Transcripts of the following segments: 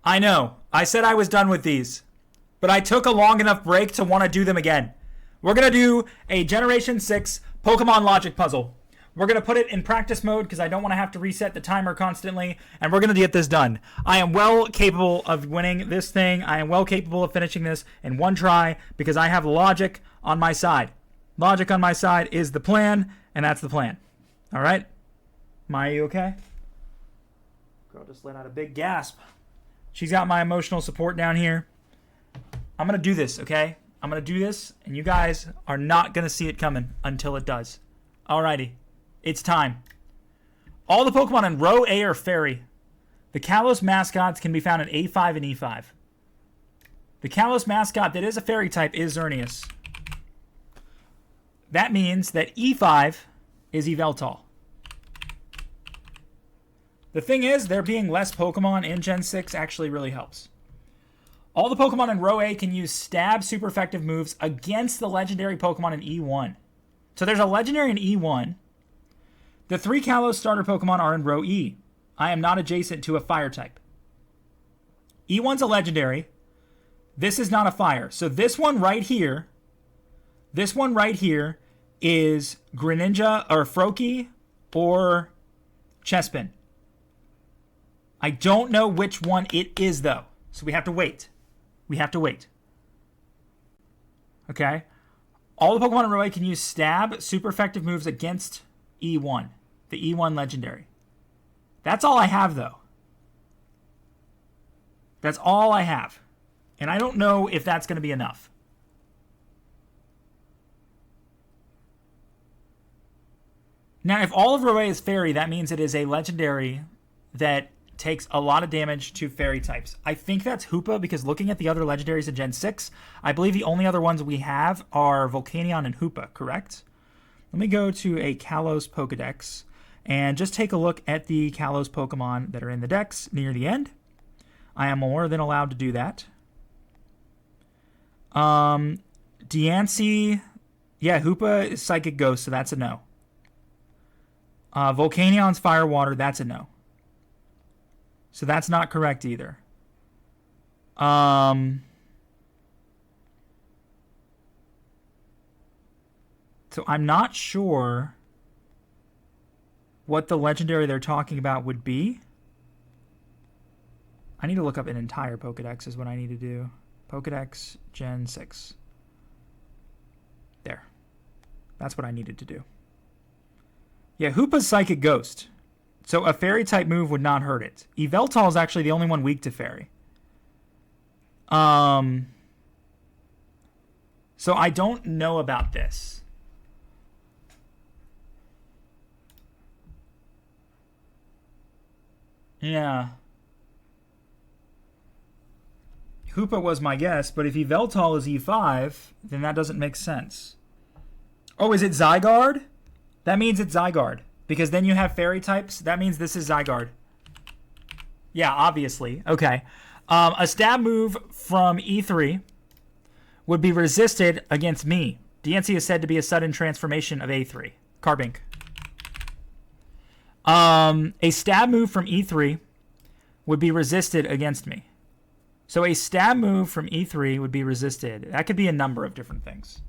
I know. I said I was done with these. But I took a long enough break to want to do them again. We're going to do a Generation 6 Pokemon logic puzzle. We're going to put it in practice mode because I don't want to have to reset the timer constantly. And we're going to get this done. I am well capable of winning this thing. I am well capable of finishing this in one try because I have logic on my side. Logic on my side is the plan, and that's the plan. All right? Maya, you okay? Girl just let out a big gasp. She's got my emotional support down here. I'm going to do this, okay? I'm going to do this, and you guys are not going to see it coming until it does. Alrighty. It's time. All the Pokemon in row A are fairy. The Kalos mascots can be found in A5 and E5. The Kalos mascot that is a fairy type is Xerneas. That means that E5 is Yveltal. The thing is, there being less Pokemon in Gen 6 actually really helps. All the Pokemon in row A can use stab super effective moves against the legendary Pokemon in E1. So there's a legendary in E1. The 3 Kalos starter Pokemon are in row E. I am not adjacent to a fire type. E1's a legendary. This is not a fire. So this one right here is Greninja or Froakie or Chespin. I don't know which one it is though. So we have to wait. Okay? All the Pokemon in row A can use stab super effective moves against E1. The E1 legendary. That's all I have, though. That's all I have. And I don't know if that's going to be enough. Now, if all of row A is fairy, that means it is a legendary that takes a lot of damage to fairy types. I think that's Hoopa, because looking at the other legendaries in Gen 6, I believe the only other ones we have are Volcanion and Hoopa, correct? Let me go to a Kalos Pokedex and just take a look at the Kalos Pokemon that are in the Dex near the end. I am more than allowed to do that. Diancie, yeah, Hoopa is Psychic Ghost, so that's a no. Volcanion's Fire Water, that's a no. So that's not correct either. So I'm not sure what the legendary they're talking about would be. I need to look up an entire Pokedex is what I need to do. Pokedex Gen 6. There. That's what I needed to do. Yeah, Hoopa's Psychic Ghost. So a fairy type move would not hurt it. Yveltal is actually the only one weak to fairy. So I don't know about this. Yeah. Hoopa was my guess, but if Yveltal is E5, then that doesn't make sense. Oh, is it Zygarde? That means it's Zygarde. Because then you have fairy types. That means this is Zygarde. Yeah, obviously. Okay. A stab move from E3 would be resisted against me. Diancie is said to be a sudden transformation of A3. Carbink. A stab move from E3 would be resisted against me. So a stab move from E3 would be resisted. That could be a number of different things.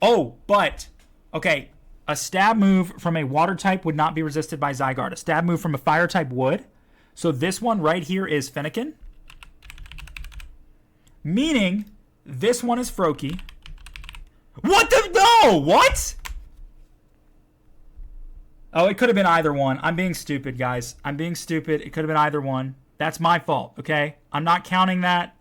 Oh, but, okay, a stab move from a water type would not be resisted by Zygarde. A stab move from a fire type would. So this one right here is Fennekin. Meaning, this one is Froakie. What the? No! What? Oh, it could have been either one. I'm being stupid, guys. I'm being stupid. It could have been either one. That's my fault, okay? I'm not counting that.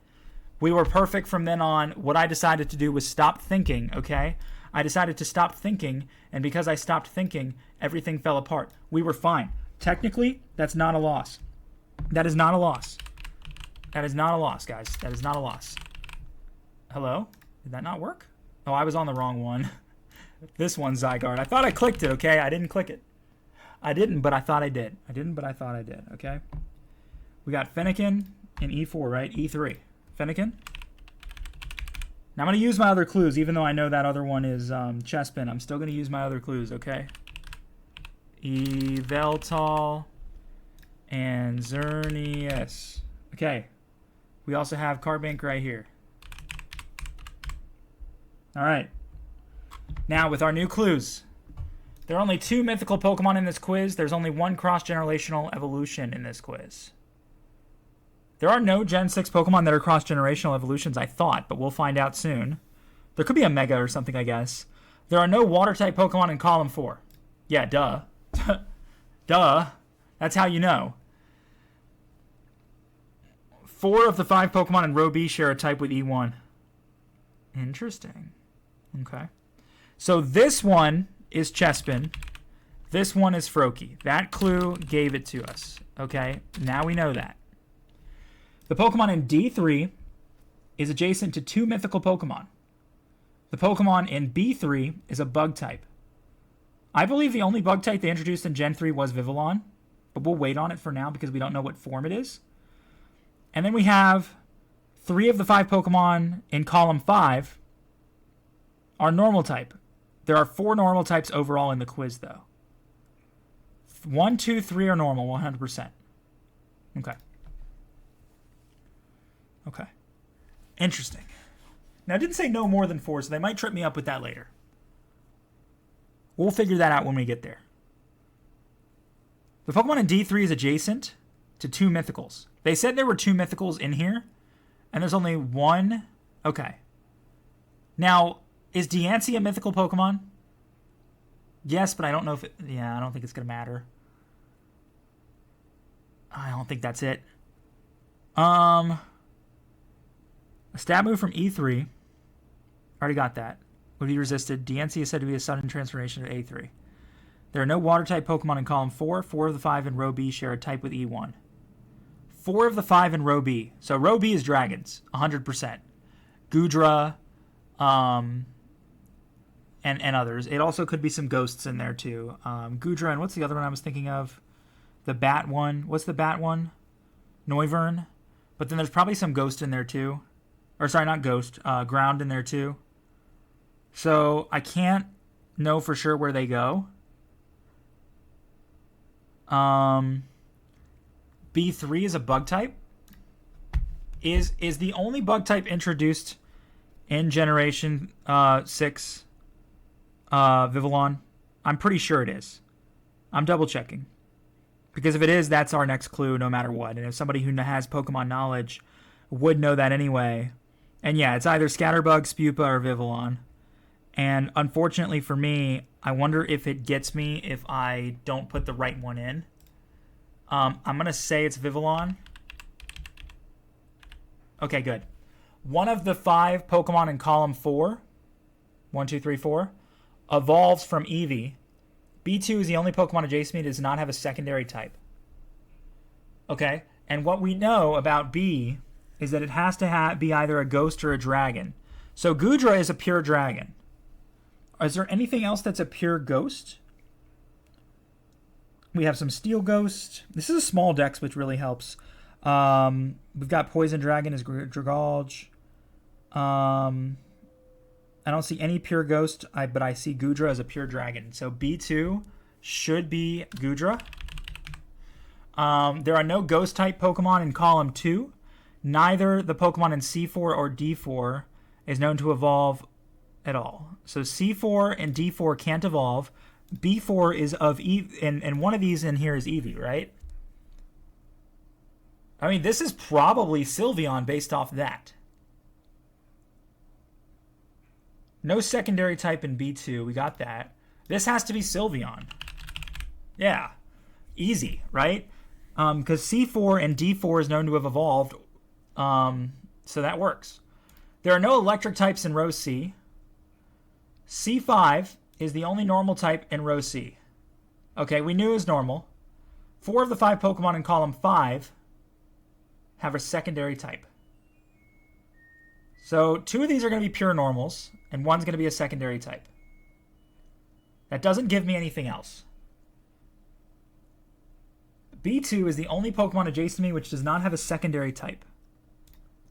We were perfect from then on. What I decided to do was stop thinking, okay? I decided to stop thinking, and because I stopped thinking, everything fell apart. We were fine. Technically, that's not a loss. That is not a loss. That is not a loss, guys. That is not a loss. Hello? Did that not work? Oh, I was on the wrong one. This one's Zygarde. I thought I clicked it, okay? I didn't click it. I didn't, but I thought I did. I didn't, but I thought I did, okay? We got Fennekin in E4, right? E3. Fennekin. Now I'm going to use my other clues, even though I know that other one is Chespin. I'm still going to use my other clues, okay? Yveltal and Xerneas. Okay. We also have Carbink right here. All right. Now, with our new clues, there are only 2 mythical Pokemon in this quiz. There's only 1 cross-generational evolution in this quiz. There are no Gen 6 Pokemon that are cross-generational evolutions, I thought, but we'll find out soon. There could be a Mega or something, I guess. There are no Water-type Pokemon in column 4. Yeah, duh. Duh. That's how you know. 4 of the 5 Pokemon in row B share a type with E1. Interesting. Okay. So this one is Chespin. This one is Froakie. That clue gave it to us. Okay, now we know that. The Pokemon in D3 is adjacent to 2 mythical Pokemon. The Pokemon in B3 is a bug type. I believe the only bug type they introduced in Gen 3 was Vivillon, but we'll wait on it for now because we don't know what form it is. And then we have 3 of the 5 Pokemon in column 5 are normal type. There are 4 normal types overall in the quiz, though. 1, 2, 3 are normal, 100%. Okay. Okay. Interesting. Now, I didn't say no more than 4, so they might trip me up with that later. We'll figure that out when we get there. The Pokemon in D3 is adjacent to 2 mythicals. They said there were 2 mythicals in here, and there's only 1. Okay. Now, is Diancie a mythical Pokemon? Yes, but I don't know if it... Yeah, I don't think it's going to matter. I don't think that's it. A stab move from E3. Already got that. Would be resisted. Diancie is said to be a sudden transformation at A3. There are no Water-type Pokemon in column 4. 4 of the 5 in row B share a type with E1. 4 of the 5 in row B. So row B is dragons, 100%. Goodra, and others. It also could be some ghosts in there too. Goodra, and what's the other one I was thinking of? The bat one. What's the bat one? Noivern. But then there's probably some ghost in there too. Or sorry, not ghost. Ground in there too. So I can't know for sure where they go. B3 is a bug type. Is the only bug type introduced in Generation 6 Vivillon? I'm pretty sure it is. I'm double checking. Because if it is, that's our next clue no matter what. And if somebody who has Pokemon knowledge would know that anyway. And yeah, it's either Scatterbug, Spupa, or Vivillon. And unfortunately for me, I wonder if it gets me if I don't put the right one in. I'm going to say it's Vivillon. Okay, good. One of the 5 Pokemon in column 4, 1, 2, 3, 4, evolves from Eevee. B2 is the only Pokemon adjacent to me that does not have a secondary type. Okay, and what we know about B is that it has to be either a ghost or a dragon. So Goodra is a pure dragon. Is there anything else that's a pure ghost? We have some Steel Ghost. This is a small dex, which really helps. We've got Poison Dragon as Dragalge. I don't see any pure ghost, but I see Goodra as a pure dragon. So B2 should be Goodra. There are no ghost-type Pokemon in column 2. Neither the Pokemon in C4 or D4 is known to evolve at all. So C4 and D4 can't evolve. B4 is of Eevee, and one of these in here is Eevee, right? I mean, this is probably Sylveon based off that. No secondary type in B2. We got that. This has to be Sylveon. Yeah. Easy, right? Because C4 and D4 is known to have evolved. So that works. There are no electric types in row C. C5 is the only normal type in row C. Okay, we knew it was normal. 4 of the 5 Pokemon in column 5 have a secondary type. So 2 of these are going to be pure normals, and 1's going to be a secondary type. That doesn't give me anything else. B2 is the only Pokemon adjacent to me which does not have a secondary type.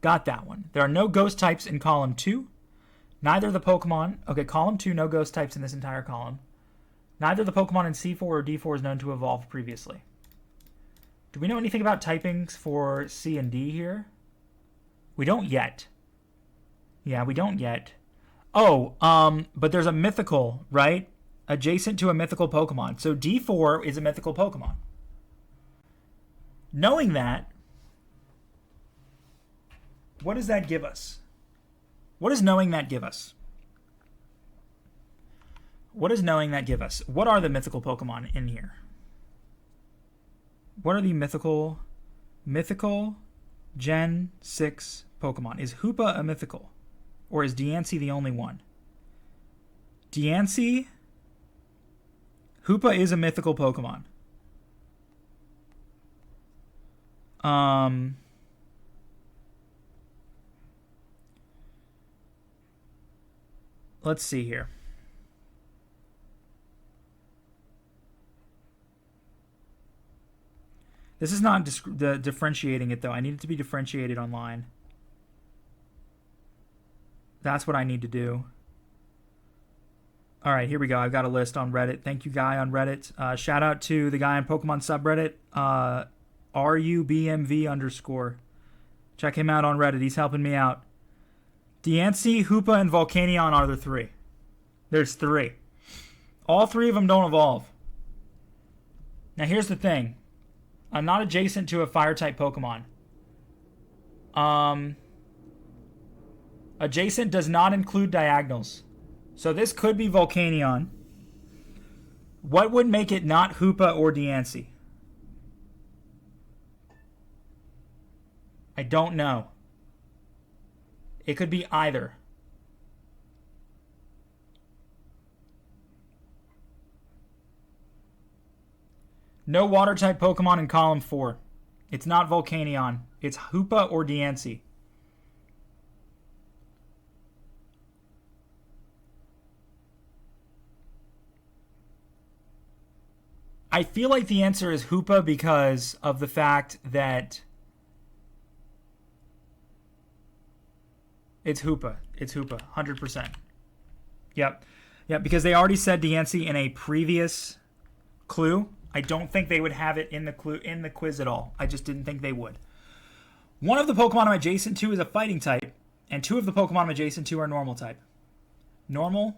Got that one. There are no ghost types in column 2. Neither the Pokemon... Okay, column 2, no ghost types in this entire column. Neither the Pokemon in C4 or D4 is known to evolve previously. Do we know anything about typings for C and D here? We don't yet. Yeah, we don't yet. Oh, but there's a mythical, right? Adjacent to a mythical Pokemon. So D4 is a mythical Pokemon. Knowing that, what does that give us? What does knowing that give us? What does knowing that give us? What are the mythical Pokemon in here? What are the mythical Gen 6 Pokemon? Is Hoopa a mythical? Or is Diancie the only one? Diancie? Hoopa is a mythical Pokemon. Let's see here. This is not differentiating it, though. I need it to be differentiated online. That's what I need to do. All right, here we go. I've got a list on Reddit. Thank you, guy on Reddit. Shout out to the guy on Pokemon subreddit, RUBMV_. Check him out on Reddit. He's helping me out. Diancie, Hoopa, and Volcanion are the three. There's three. All three of them don't evolve. Now, here's the thing. I'm not adjacent to a Fire-type Pokemon. Adjacent does not include diagonals. So this could be Volcanion. What would make it not Hoopa or Diancie? I don't know. It could be either. No water-type Pokemon in column 4. It's not Volcanion. It's Hoopa or Diancie. I feel like the answer is Hoopa because of the fact that it's Hoopa. It's Hoopa, 100%. Yep, because they already said Diancie in a previous clue. I don't think they would have it in the quiz at all. I just didn't think they would. One of the Pokemon I'm adjacent to is a fighting type, and two of the Pokemon I'm adjacent to are normal type. Normal.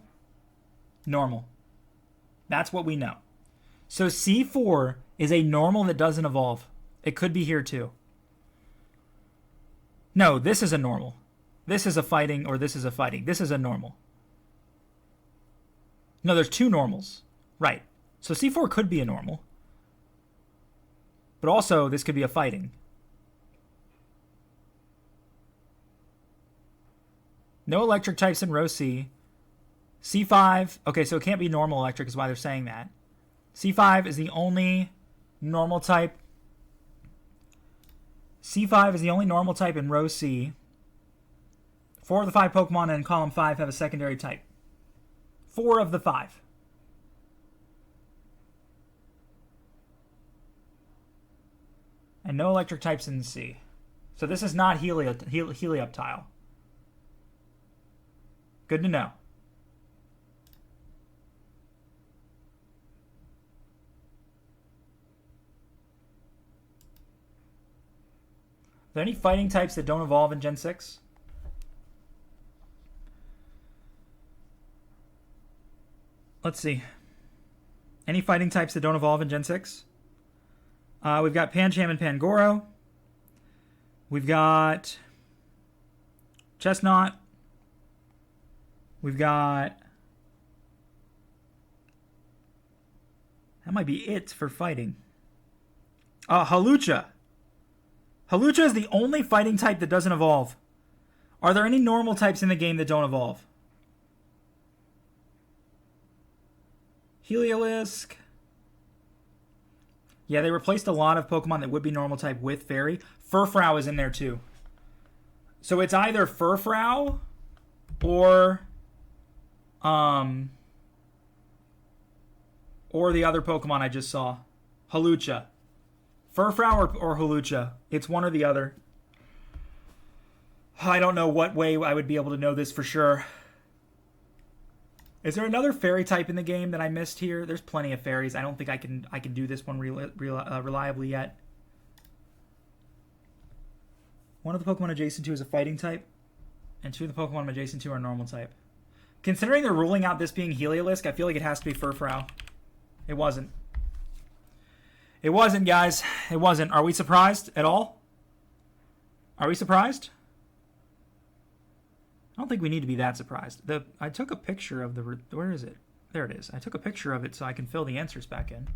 That's what we know. So C4 is a normal that doesn't evolve. It could be here too. No, this is a normal. This is a fighting, or this is a fighting. This is a normal. No, there's two normals. Right. So C4 could be a normal. But also, this could be a fighting. No electric types in row C. C5, okay, so it can't be normal electric is why they're saying that. C5 is the only normal type. C5 is the only normal type in row C. 4 of the 5 Pokemon in column 5 have a secondary type. 4 of the 5. And no electric types in C. So this is not Helioptile. Good to know. Are there any fighting types that don't evolve in Gen 6? Let's see. Any fighting types that don't evolve in Gen 6? We've got Pancham and Pangoro. We've got Chestnut. We've got... That might be it for fighting. Hawlucha. Hawlucha is the only fighting type that doesn't evolve. Are there any normal types in the game that don't evolve? Heliolisk. Yeah, they replaced a lot of Pokemon that would be normal type with Fairy. Furfrou is in there too. So it's either Furfrou or the other Pokemon I just saw. Hawlucha. Furfrou or Hawlucha. It's one or the other. I don't know what way I would be able to know this for sure. Is there another fairy type in the game that I missed here? There's plenty of fairies. I don't think I can do this one reliably yet. One of the Pokemon adjacent to is a fighting type, and 2 of the Pokemon I'm adjacent to are normal type. Considering they're ruling out this being Heliolisk, I feel like it has to be Furfrou. It wasn't. It wasn't, guys. It wasn't. Are we surprised at all? Are we surprised? I don't think we need to be that surprised. I took a picture of the... Where is it? There it is. I took a picture of it so I can fill the answers back in.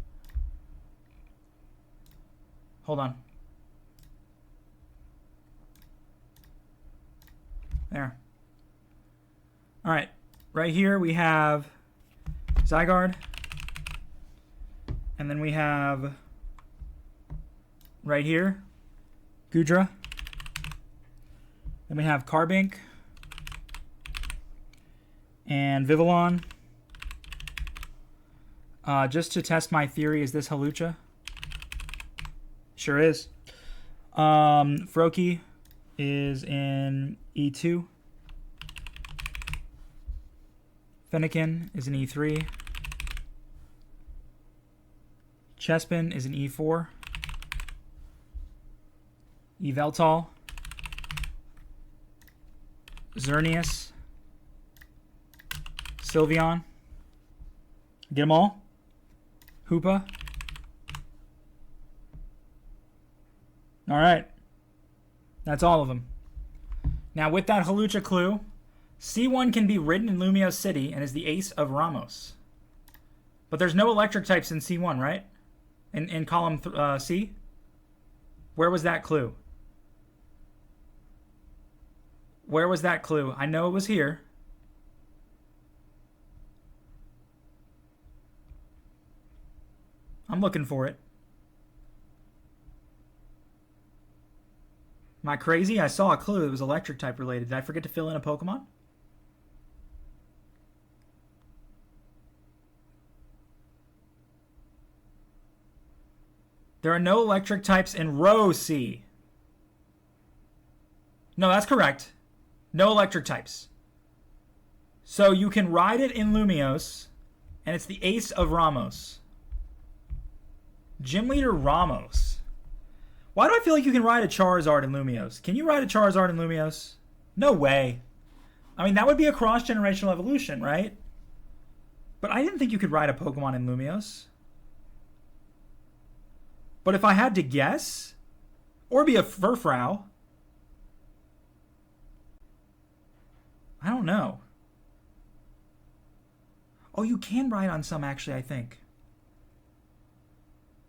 Hold on. There. All right. Right here we have Zygarde. And then we have right here Goodra. Then we have Carbink and Vivillon. Just to test my theory, is this Hawlucha? Sure is. Froakie is in E2. Fennekin is in E3. Chespin is in E4. Yveltal. Xerneas. Sylveon. Get them all? Hoopa. All right. That's all of them. Now, with that Hawlucha clue, C1 can be ridden in Lumiose City and is the ace of Ramos. But there's no electric types in C1, right? In column C? Where was that clue? Where was that clue? I know it was here. I'm looking for it. Am I crazy? I saw a clue that was electric type related. Did I forget to fill in a Pokemon? There are no electric types in row C. No, that's correct. No electric types. So you can ride it in Lumiose, and it's the ace of Ramos. Gym Leader Ramos. Why do I feel like you can ride a Charizard in Lumiose? Can you ride a Charizard in Lumiose? No way. I mean, that would be a cross-generational evolution, right? But I didn't think you could ride a Pokemon in Lumiose. But if I had to guess, or be a Furfrou, I don't know. Oh, you can ride on some, actually, I think.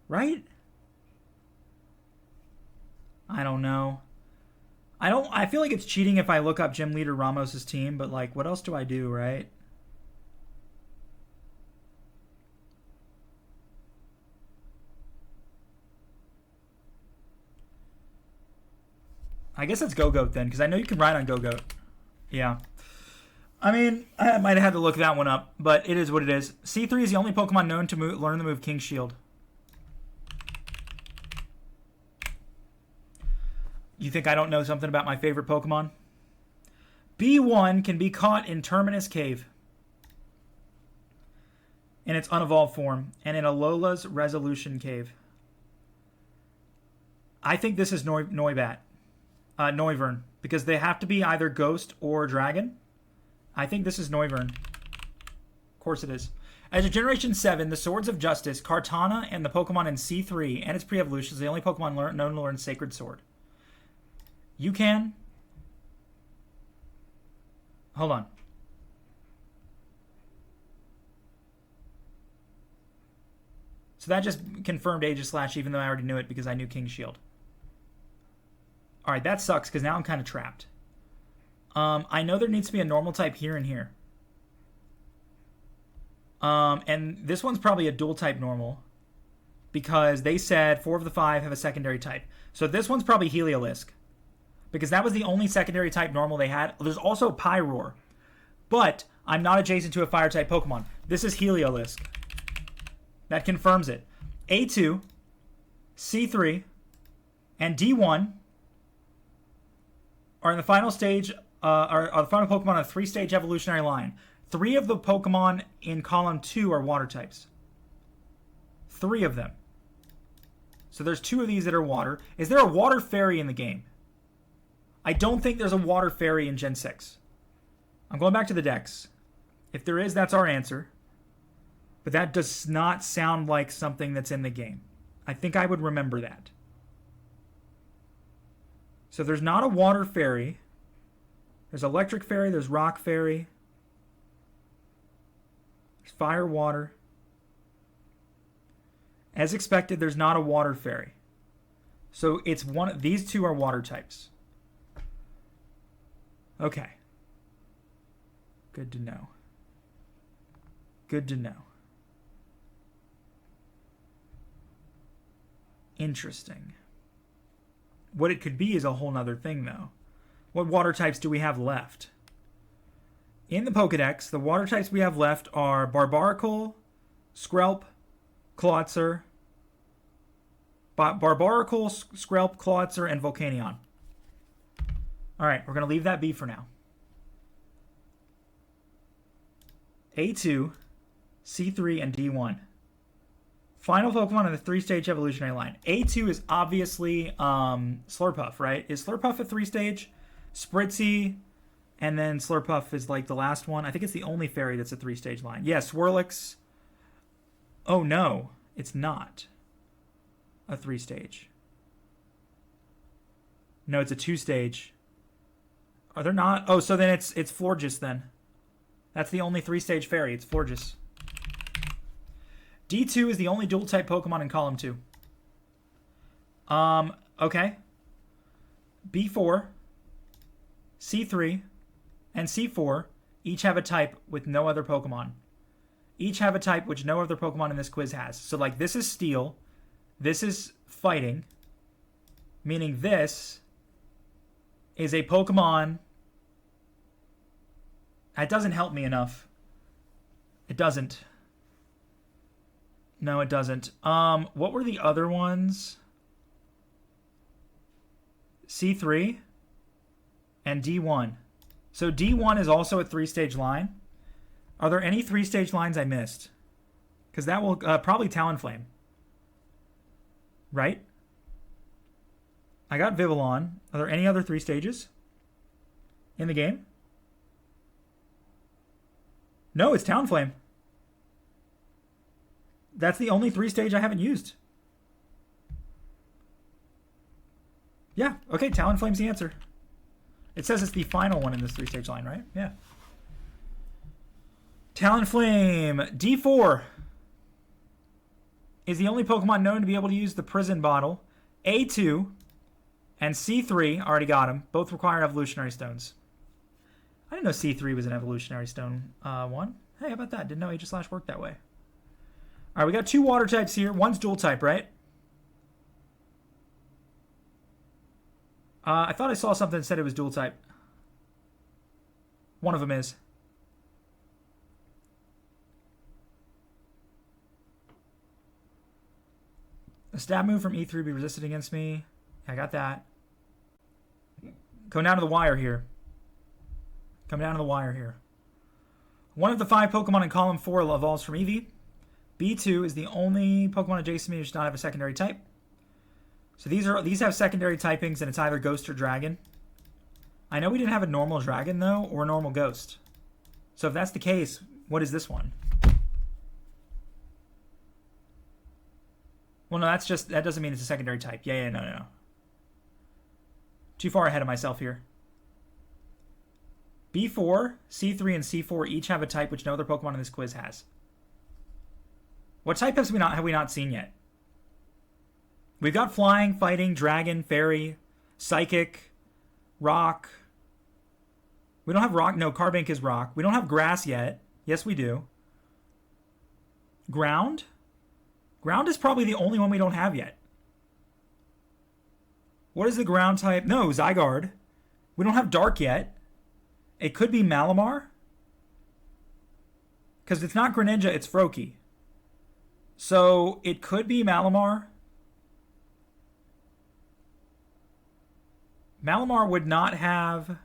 Right? I don't know. I feel like it's cheating if I look up Gym Leader Ramos' team, but like, what else do I do, right? I guess it's Go-Goat then, because I know you can ride on Go-Goat. Yeah. I mean, I might have had to look that one up, but it is what it is. C3 is the only Pokemon known to learn the move King Shield. You think I don't know something about my favorite Pokemon? B1 can be caught in Terminus Cave in its unevolved form, and in Alola's Resolution Cave. I think this is Noivern, because they have to be either Ghost or Dragon. I think this is Noivern. Of course it is. As a Generation 7, the Swords of Justice, Kartana, and the Pokemon in C3 and its pre-evolution is the only Pokemon known to learn Sacred Sword. You can. Hold on. So that just confirmed Aegislash, even though I already knew it because I knew King Shield. Alright, that sucks because now I'm kind of trapped. I know there needs to be a normal type here and here. And this one's probably a dual type normal because they said 4 of the 5 have a secondary type. So this one's probably Heliolisk because that was the only secondary type normal they had. There's also Pyroar, but I'm not adjacent to a fire type Pokemon. This is Heliolisk. That confirms it. A2, C3, and D1 are in the final stage, are the final Pokemon on a 3-stage evolutionary line. 3 of the Pokemon in column 2 are water types. 3 of them. So there's 2 of these that are water. Is there a water fairy in the game? I don't think there's a water fairy in Gen 6. I'm going back to the decks. If there is, that's our answer. But that does not sound like something that's in the game. I think I would remember that. So there's not a water fairy. There's electric fairy. There's rock fairy. There's fire, water. As expected, there's not a water fairy. So it's one. These two are water types. Okay. Good to know. Good to know. Interesting. What it could be is a whole nother thing, though. What water types do we have left? In the Pokedex, the water types we have left are Barbaracle, Skrelp, Clawitzer, Barbaracle, Skrelp, Clawitzer, and Volcanion. Alright, we're going to leave that be for now. A2, C3, and D1. Final Pokemon in the 3-stage evolutionary line. A2 is obviously Slurpuff, right? Is Slurpuff a 3-stage? Spritzy, and then Slurpuff is like the last one. I think it's the only fairy that's a 3-stage line. Yeah, Swirlix. Oh no, it's not a 3-stage. No, it's a 2-stage. Are there not? Oh, so then it's Florges then. That's the only 3-stage fairy. It's Florges. D2 is the only dual-type Pokemon in Column 2. Okay. B4, C3, and C4 each have a type with no other Pokemon. Each have a type which no other Pokemon in this quiz has. So, like, this is Steel. This is Fighting. Meaning this is a Pokemon. That doesn't help me enough. It doesn't. No, it doesn't. What were the other ones? C3 and D1. So D1 is also a 3-stage line. Are there any 3-stage lines I missed? Because that will probably Talonflame. Right? I got Vivillon. Are there any other 3 stages in the game? No, it's Talonflame. That's the only 3-stage I haven't used. Yeah, okay, Talonflame's the answer. It says it's the final one in this 3-stage line, right? Yeah. Talonflame, D4, is the only Pokemon known to be able to use the Prison Bottle. A2 and C3, already got them. Both require Evolutionary Stones. I didn't know C3 was an Evolutionary Stone one. Hey, how about that? Didn't know Aegislash worked that way. All right, we got 2 water types here. One's dual type, right? I thought I saw something that said it was dual type. One of them is. A stab move from E3 be resisted against me. I got that. Going down to the wire here. Come down to the wire here. One of the 5 Pokemon in Column 4 evolves from Eevee. B2 is the only Pokemon adjacent to me which does not have a secondary type. So these have secondary typings, and it's either Ghost or Dragon. I know we didn't have a normal Dragon, though, or a normal Ghost. So if that's the case, what is this one? Well, no, that doesn't mean it's a secondary type. Yeah, no. Too far ahead of myself here. B4, C3, and C4 each have a type which no other Pokemon in this quiz has. What type have we not seen yet? We've got Flying, Fighting, Dragon, Fairy, Psychic, Rock. We don't have Rock. No, Carbink is Rock. We don't have Grass yet. Yes, we do. Ground? Ground is probably the only one we don't have yet. What is the ground type? No, Zygarde. We don't have Dark yet. It could be Malamar. Because it's not Greninja, it's Froakie. So it could be Malamar. Malamar would not have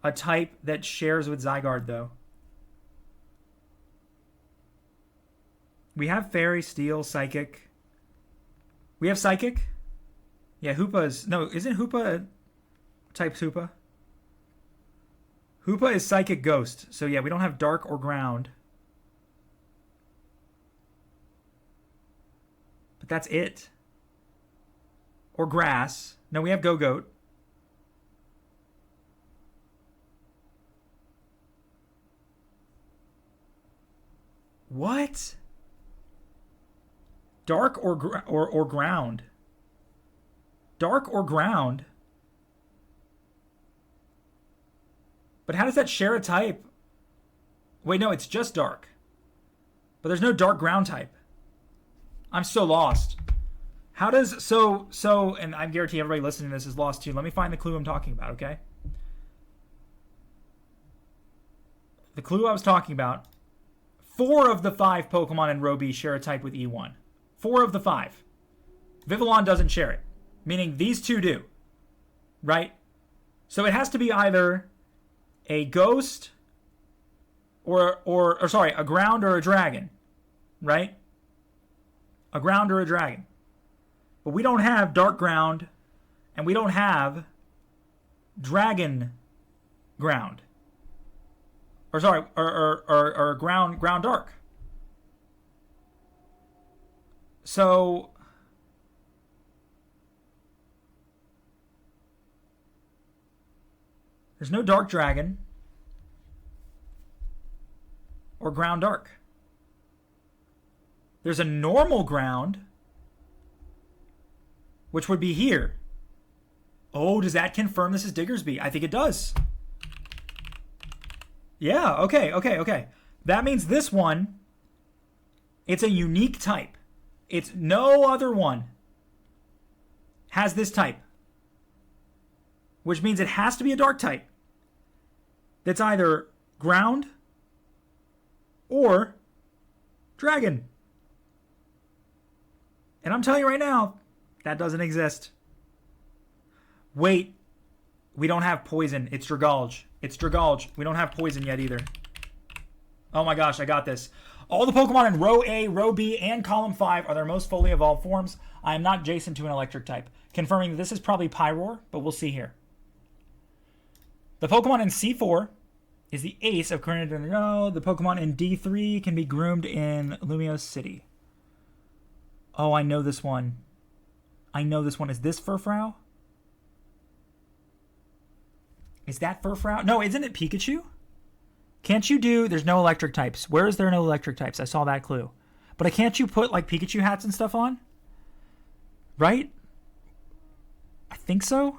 a type that shares with Zygarde, though. We have Fairy, Steel, Psychic. We have Psychic. Yeah, Hoopa is... No, isn't Hoopa type Hoopa? Hoopa is Psychic Ghost. So yeah, we don't have Dark or Ground. But that's it. Or Grass. No, we have Go-Goat. What? Dark or Ground? Dark or Ground? But how does that share a type? Wait, no, it's just Dark. But there's no Dark Ground type. I'm so lost. How does... So, and I guarantee everybody listening to this is lost too. Let me find the clue I'm talking about, okay? The clue I was talking about. 4 of the 5 Pokemon in Row B share a type with E1. 4 of the 5. Vivillon doesn't share it. Meaning these two do. Right? So it has to be either a ghost or sorry, a ground or a dragon. Right? A ground or a dragon. But we don't have dark ground and we don't have dragon ground. Or sorry, or ground dark. So there's no dark dragon or ground dark. There's a normal ground, which would be here. Oh, does that confirm this is Diggersby? I think it does. Yeah, okay. That means this one, it's a unique type. It's no other one has this type. Which means it has to be a dark type. That's either ground or dragon. And I'm telling you right now, that doesn't exist. Wait, we don't have poison. It's Dragalge. We don't have poison yet either. Oh my gosh, I got this. All the Pokemon in Row A, Row B, and Column 5 are their most fully evolved forms. I am not Jason to an electric type. Confirming that this is probably Pyroar, but we'll see here. The Pokemon in C4 is the Ace of current... No, the Pokemon in D3 can be groomed in Lumiose City. Oh, I know this one. Is this Furfrou? Is that Furfrou? No, isn't it Pikachu? Can't you do... There's no electric types. Where is there no electric types? I saw that clue. But can't you put, like, Pikachu hats and stuff on? Right? I think so.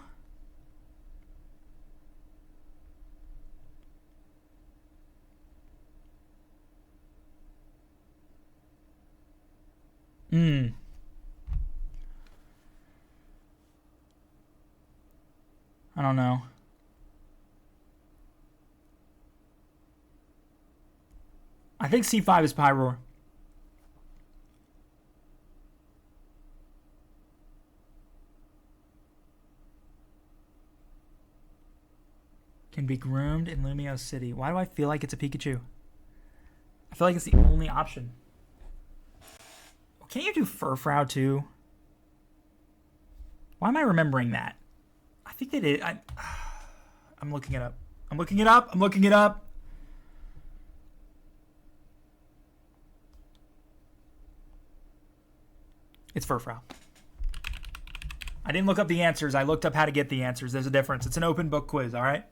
I don't know. I think C5 is Pyroar. Can be groomed in Lumiose City. Why do I feel like it's a Pikachu? I feel like it's the only option. Can't you do Furfrou too? Why am I remembering that? I think they did. I'm looking it up. I'm looking it up. It's Furfrou. I didn't look up the answers. I looked up how to get the answers. There's a difference. It's an open book quiz, all right?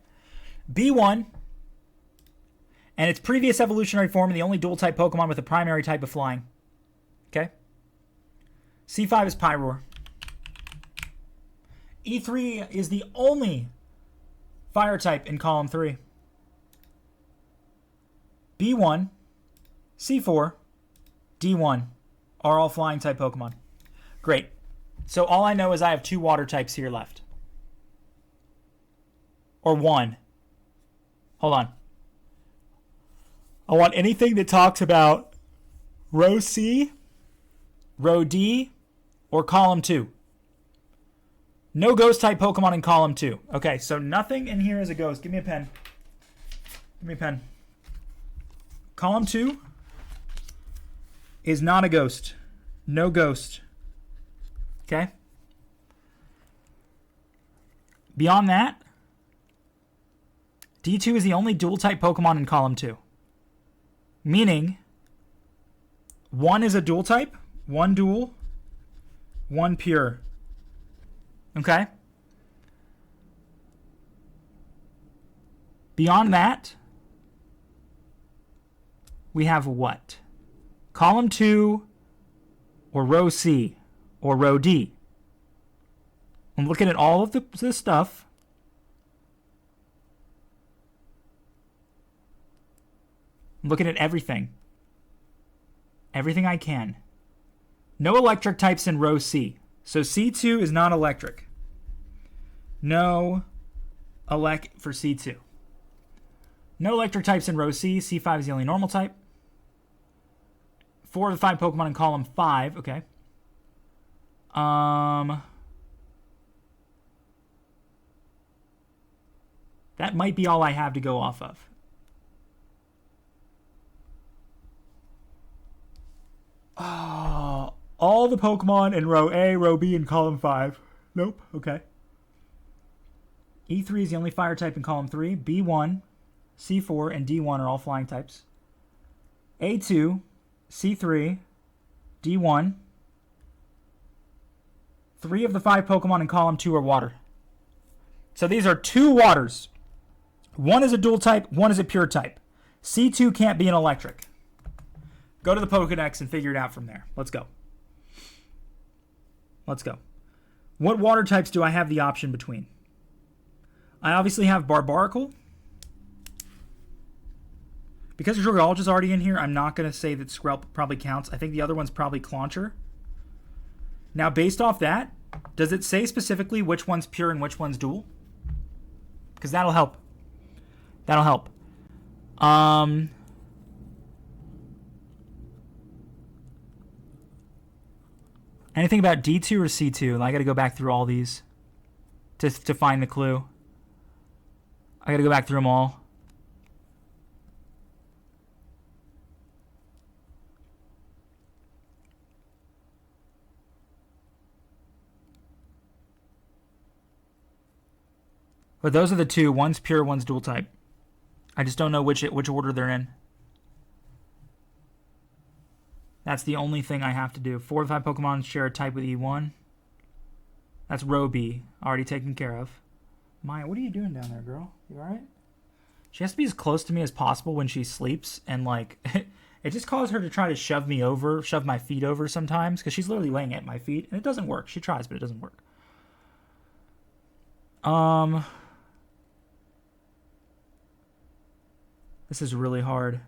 B1. And its previous evolutionary form, the only dual type Pokemon with a primary type of flying. Okay? C5 is Pyroar. E3 is the only fire type in column 3. B1, C4, D1 are all flying type Pokemon. Great. So all I know is I have 2 water types here left. Or 1. Hold on. I want anything that talks about row C, row D, or column 2. No ghost type Pokemon in column 2. Okay, so nothing in here is a ghost. Give me a pen. Column 2 is not a ghost. No ghost. Okay? Beyond that, D2 is the only dual type Pokemon in column 2. Meaning, 1 is a dual type, 1 dual, 1 pure. Okay? Beyond that, we have what? Column 2 or row C or row D. I'm looking at all of this stuff. I'm looking at everything. Everything I can. No electric types in row C. So C2 is not electric. No elect for C2. No electric types in row C. C5 is the only normal type. 4 of the 5 Pokemon in column 5. Okay. That might be all I have to go off of. Oh, all the Pokemon in row A, row B, and column 5. Nope. Okay. E3 is the only fire type in column 3. B1, C4, and D1 are all flying types. A2, C3, D1. 3 of the 5 Pokemon in column 2 are water. So these are 2 waters. 1 is a dual type, 1 is a pure type. C2 can't be an electric. Go to the Pokedex and figure it out from there. Let's go. Let's go. What water types do I have the option between? I obviously have Barbaracle. Because Dragalge is already in here, I'm not going to say that Skrelp probably counts. I think the other one's probably Clauncher. Now, based off that, does it say specifically which one's pure and which one's dual? Because that'll help. That'll help. Anything about D2 or C2? I got to go back through all these to find the clue. I got to go back through them all. But those are the 2. One's pure, one's dual type. I just don't know which order they're in. That's the only thing I have to do. 4 of 5 Pokemon share a type with E1. That's row B. Already taken care of. Maya, what are you doing down there, girl? You alright? She has to be as close to me as possible when she sleeps. And, like, it just causes her to try to shove my feet over sometimes. Because she's literally laying at my feet. And it doesn't work. She tries, but it doesn't work. This is really hard.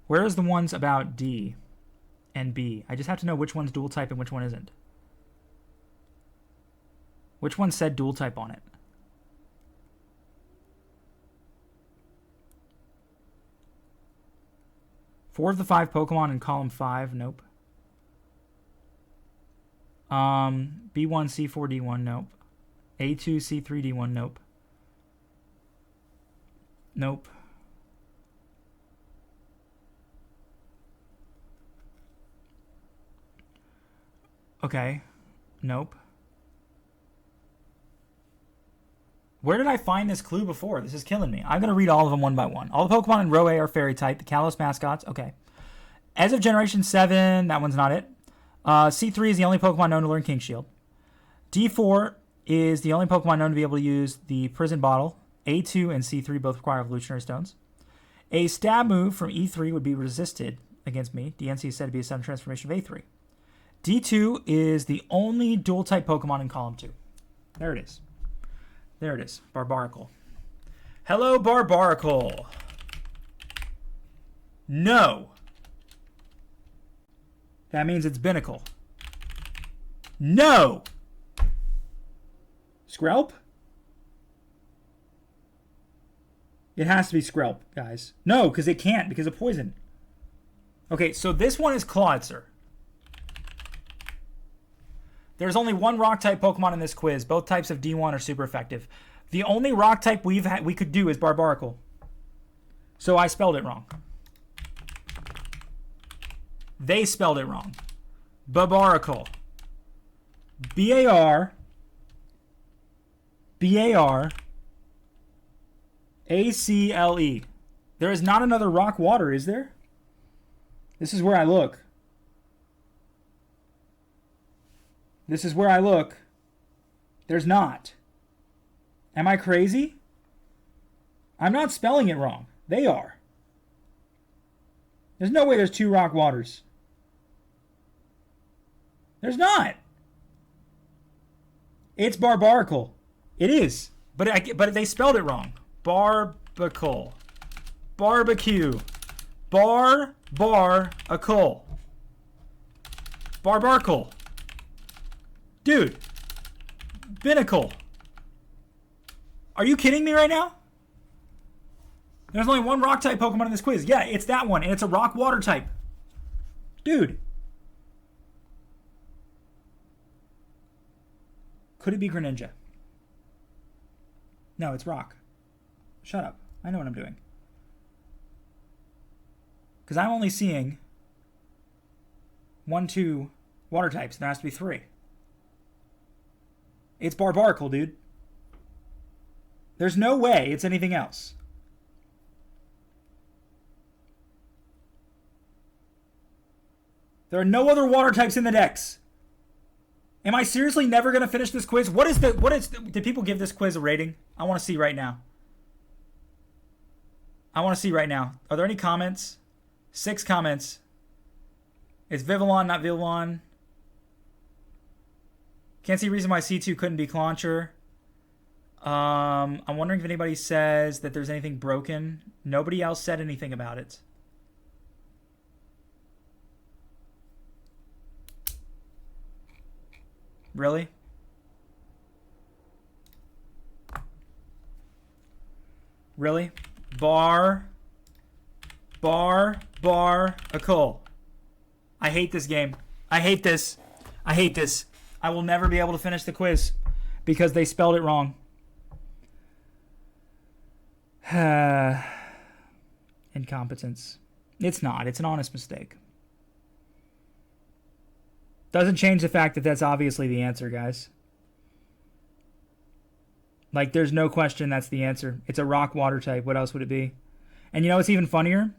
Where is the ones about D and B? I just have to know which one's dual type and which one isn't. Which one said dual type on it? Four of the 5 Pokemon in column 5. Nope. B1, C4, D1. Nope. A2, C3, D1. Nope. Nope. Okay. Nope. Where did I find this clue before? This is killing me. I'm going to read all of them one by one. All the Pokemon in row A are fairy type. The Kalos mascots. Okay. As of Generation 7, that one's not it. C3 is the only Pokemon known to learn King Shield. D4 is the only Pokemon known to be able to use the Prison Bottle. A2 and C3 both require Evolutionary Stones. A stab move from E3 would be resisted against me. DNC is said to be a sudden transformation of A3. D2 is the only dual-type Pokemon in column 2. There it is. There it is. Barbaracle. Hello, Barbaracle. No. That means it's Binnacle. No. Skrelp? It has to be Skrelp, guys. No, because it can't, because of poison. Okay, so this one is Clawitzer. There's only one rock-type Pokemon in this quiz. Both types of D1 are super effective. The only rock-type we could do is Barbaracle. So I spelled it wrong. They spelled it wrong. Barbaracle. B-A-R, A-C-L-E. There is not another rock water, is there? This is where I look. This is where I look. There's not. Am I crazy? I'm not spelling it wrong. They are. There's no way there's two rock waters. There's not. It's barbarical. It is. But they spelled it wrong. Barbacle. Barbecue. Bar-bar-a-cole. Barbarcle. Dude. Binnacle. Are you kidding me right now? There's only one rock type Pokemon in this quiz. Yeah, it's that one, and it's a rock water type. Dude. Could it be Greninja? No, it's rock. Shut up. I know what I'm doing. Because I'm only seeing 1, 2 water types. There has to be 3. It's Barbaracle, dude. There's no way it's anything else. There are no other water types in the dex. Am I seriously never going to finish this quiz? Did people give this quiz a rating? I want to see right now. Are there any comments? 6 comments. It's Vivillon, not Vivillon. Can't see a reason why C2 couldn't be Clauncher. I'm wondering if anybody says that there's anything broken. Nobody else said anything about it. Really? Really? Bar-a-cole. I hate this game. I hate this. I will never be able to finish the quiz because they spelled it wrong. Incompetence. It's not. It's an honest mistake. Doesn't change the fact that that's obviously the answer, guys. Like, there's no question that's the answer. It's a rock water type. What else would it be? And you know what's even funnier?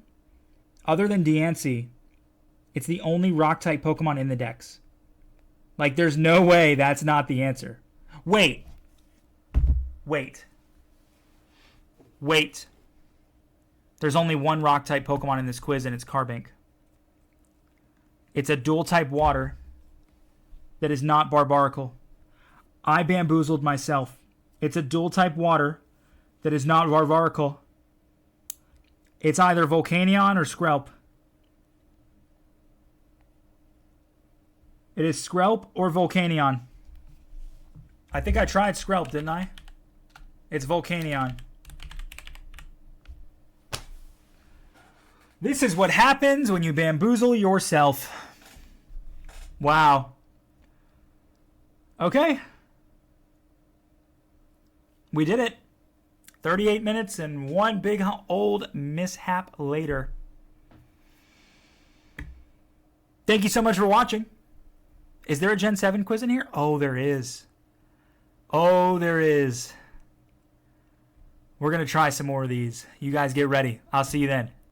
Other than Diancie, it's the only rock type Pokemon in the dex. Like, there's no way that's not the answer. Wait. There's only one rock type Pokemon in this quiz, and it's Carbink. It's a dual type water that is not Barbaracle. I bamboozled myself. It's a dual type water that is not Barbaracle. It's either Volcanion or Skrelp. It is Skrelp or Volcanion. I think I tried Skrelp, didn't I? It's Volcanion. This is what happens when you bamboozle yourself. Wow. Okay. We did it. 38 minutes and one big old mishap later. Thank you so much for watching. Is there a Gen 7 quiz in here? Oh, there is. We're going to try some more of these. You guys get ready. I'll see you then.